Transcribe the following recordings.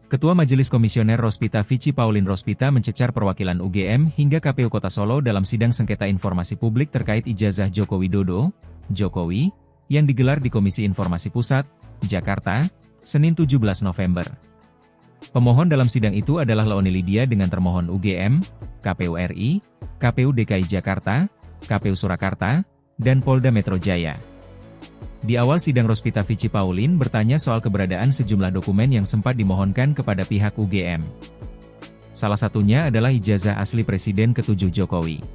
Ketua Majelis Komisioner Rospita Vici Pauline Rospita mencecar perwakilan UGM hingga KPU Kota Solo dalam sidang sengketa informasi publik terkait ijazah Joko Widodo, Jokowi, yang digelar di Komisi Informasi Pusat, Jakarta, Senin 17 November. Pemohon dalam sidang itu adalah Leoni Lydia dengan termohon UGM, KPU RI, KPU DKI Jakarta, KPU Surakarta, dan Polda Metro Jaya. Di awal sidang Rospita Vici Pauline bertanya soal keberadaan sejumlah dokumen yang sempat dimohonkan kepada pihak UGM. Salah satunya adalah ijazah asli Presiden ke-7 Jokowi.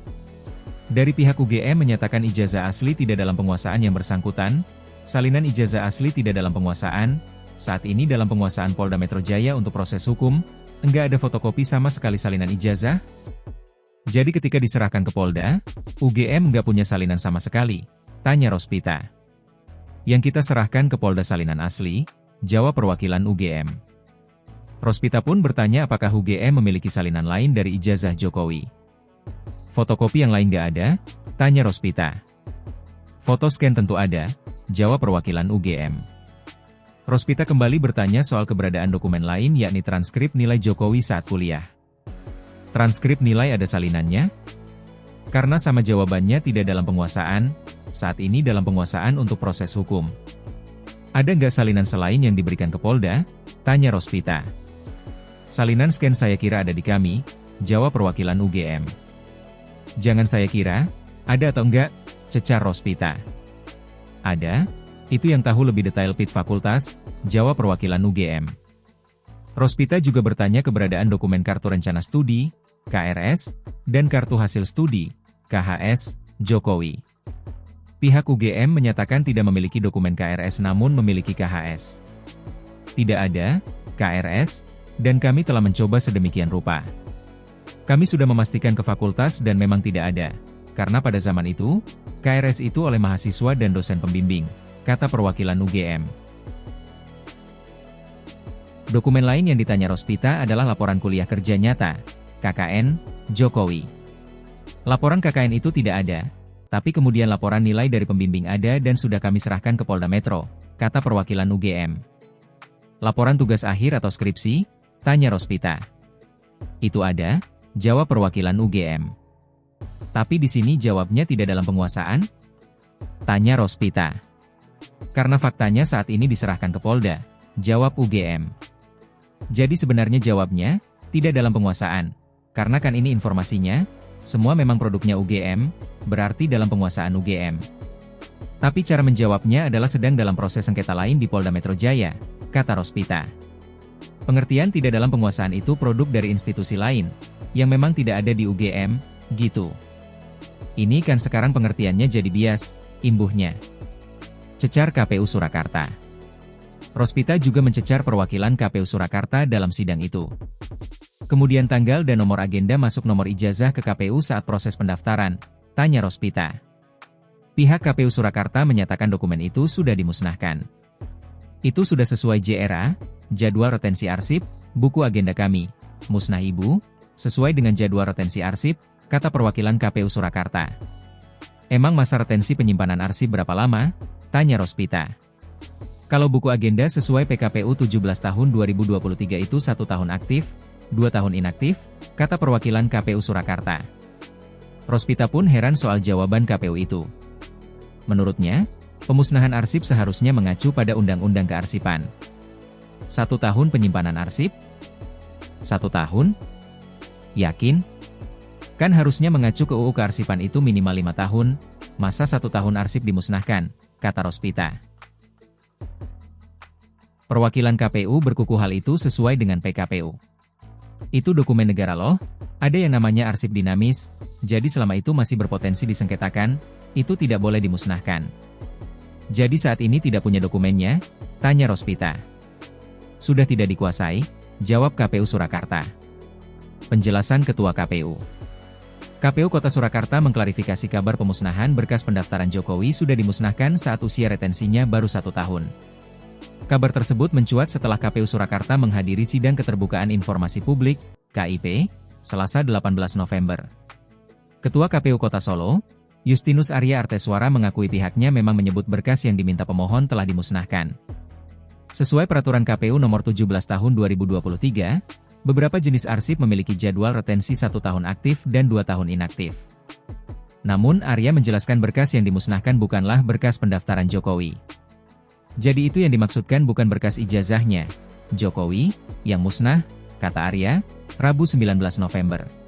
Dari pihak UGM menyatakan ijazah asli tidak dalam penguasaan yang bersangkutan, salinan ijazah asli tidak dalam penguasaan, saat ini dalam penguasaan Polda Metro Jaya untuk proses hukum, enggak ada fotokopi sama sekali salinan ijazah. Jadi ketika diserahkan ke Polda, UGM enggak punya salinan sama sekali, tanya Rospita. Yang kita serahkan ke Polda salinan asli, jawab perwakilan UGM. Rospita pun bertanya apakah UGM memiliki salinan lain dari ijazah Jokowi. Fotokopi yang lain nggak ada? Tanya Rospita. Foto scan tentu ada, jawab perwakilan UGM. Rospita kembali bertanya soal keberadaan dokumen lain yakni transkrip nilai Jokowi saat kuliah. Transkrip nilai ada salinannya? Karena sama jawabannya tidak dalam penguasaan, saat ini dalam penguasaan untuk proses hukum. Ada nggak salinan selain yang diberikan ke Polda? Tanya Rospita. Salinan scan saya kira ada di kami, jawab perwakilan UGM. Jangan saya kira, ada atau enggak? Cecar Rospita. Ada? Itu yang tahu lebih detail PIT Fakultas, jawab perwakilan UGM. Rospita juga bertanya keberadaan dokumen Kartu Rencana Studi, KRS, dan Kartu Hasil Studi, KHS, Jokowi. Pihak UGM menyatakan tidak memiliki dokumen KRS namun memiliki KHS. Tidak ada KRS, dan kami telah mencoba sedemikian rupa. Kami sudah memastikan ke fakultas dan memang tidak ada, karena pada zaman itu, KRS itu oleh mahasiswa dan dosen pembimbing, kata perwakilan UGM. Dokumen lain yang ditanya Rospita adalah laporan kuliah kerja nyata, KKN, Jokowi. Laporan KKN itu tidak ada, tapi kemudian laporan nilai dari pembimbing ada dan sudah kami serahkan ke Polda Metro, kata perwakilan UGM. Laporan tugas akhir atau skripsi? Tanya Rospita. Itu ada, jawab perwakilan UGM. Tapi di sini jawabnya tidak dalam penguasaan? Tanya Rospita. Karena faktanya saat ini diserahkan ke Polda, jawab UGM. Jadi sebenarnya jawabnya, tidak dalam penguasaan. Karena kan ini informasinya, semua memang produknya UGM, berarti dalam penguasaan UGM. Tapi cara menjawabnya adalah sedang dalam proses sengketa lain di Polda Metro Jaya, kata Rospita. Pengertian tidak dalam penguasaan itu produk dari institusi lain, yang memang tidak ada di UGM, gitu. Ini kan sekarang pengertiannya jadi bias, imbuhnya. Cecar KPU Surakarta. Rospita juga mencecar perwakilan KPU Surakarta dalam sidang itu. Kemudian tanggal dan nomor agenda masuk nomor ijazah ke KPU saat proses pendaftaran, tanya Rospita. Pihak KPU Surakarta menyatakan dokumen itu sudah dimusnahkan. Itu sudah sesuai JRA, jadwal retensi arsip, buku agenda kami, musnah ibu, sesuai dengan jadwal retensi arsip, kata perwakilan KPU Surakarta. Emang masa retensi penyimpanan arsip berapa lama? Tanya Rospita. Kalau buku agenda sesuai PKPU 17 tahun 2023 itu 1 tahun aktif, 2 tahun inaktif, kata perwakilan KPU Surakarta. Rospita pun heran soal jawaban KPU itu. Menurutnya, pemusnahan arsip seharusnya mengacu pada Undang-Undang Kearsipan. 1 tahun penyimpanan arsip? 1 tahun? Yakin? Kan harusnya mengacu ke UU Kearsipan itu minimal 5 tahun, masa 1 tahun arsip dimusnahkan, kata Rospita. Perwakilan KPU berkuku hal itu sesuai dengan PKPU. Itu dokumen negara loh, ada yang namanya arsip dinamis, jadi selama itu masih berpotensi disengketakan, itu tidak boleh dimusnahkan. Jadi saat ini tidak punya dokumennya? Tanya Rospita. Sudah tidak dikuasai, jawab KPU Surakarta. Penjelasan Ketua KPU. KPU Kota Surakarta mengklarifikasi kabar pemusnahan berkas pendaftaran Jokowi sudah dimusnahkan saat usia retensinya baru 1 tahun. Kabar tersebut mencuat setelah KPU Surakarta menghadiri Sidang Keterbukaan Informasi Publik, KIP, Selasa 18 November. Ketua KPU Kota Solo, Justinus Arya Arteswara mengakui pihaknya memang menyebut berkas yang diminta pemohon telah dimusnahkan. Sesuai peraturan KPU nomor 17 tahun 2023, beberapa jenis arsip memiliki jadwal retensi 1 tahun aktif dan 2 tahun inaktif. Namun Arya menjelaskan berkas yang dimusnahkan bukanlah berkas pendaftaran Jokowi. Jadi itu yang dimaksudkan bukan berkas ijazahnya Jokowi yang musnah, kata Arya, Rabu 19 November.